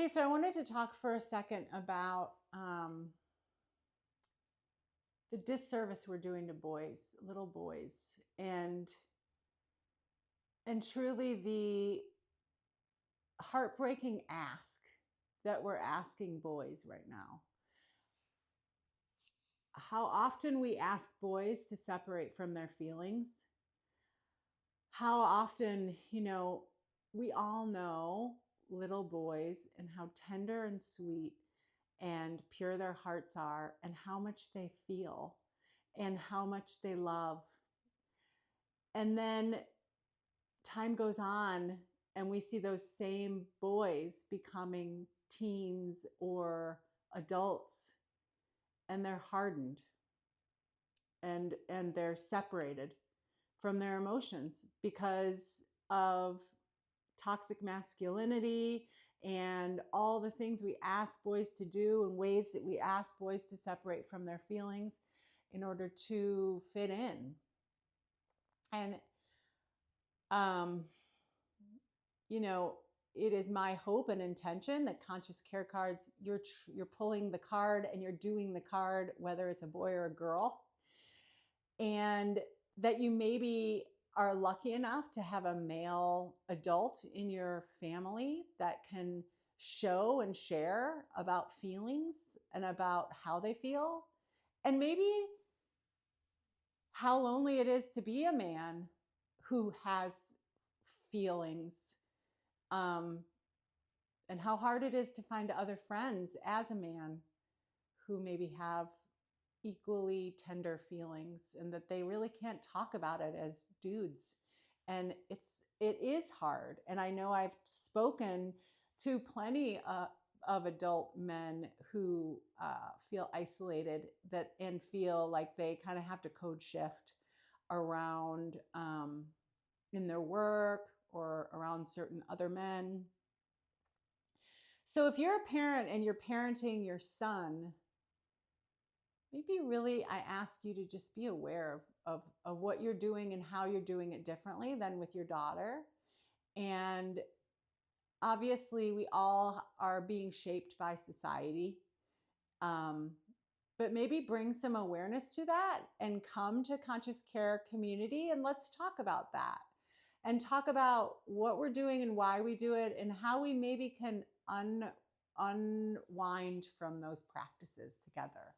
Hey, so I wanted to talk for a second about the disservice we're doing to boys, little boys, and and truly the heartbreaking ask that we're asking boys right now. How often we ask boys to separate from their feelings. How often, we all know little boys and how tender and sweet and pure their hearts are, and how much they feel and how much they love. And then time goes on, and we see those same boys becoming teens or adults, and they're hardened and they're separated from their emotions because of toxic masculinity and all the things we ask boys to do and ways that we ask boys to separate from their feelings in order to fit in. And, um, it is my hope and intention that conscious care cards, you're pulling the card and you're doing the card, whether it's a boy or a girl, and that you maybe are lucky enough to have a male adult in your family that can show and share about feelings and about how they feel, and maybe how lonely it is to be a man who has feelings, and how hard it is to find other friends as a man who maybe have equally tender feelings, and that they really can't talk about it as dudes. And it is hard. And I know I've spoken to plenty of adult men who feel isolated and feel like they kind of have to code shift around in their work or around certain other men. So if you're a parent and you're parenting your son, maybe really I ask you to just be aware of what you're doing and how you're doing it differently than with your daughter. And obviously, we all are being shaped by society. But maybe bring some awareness to that and come to Conscious Care community, and let's talk about that and talk about what we're doing and why we do it and how we maybe can unwind from those practices together.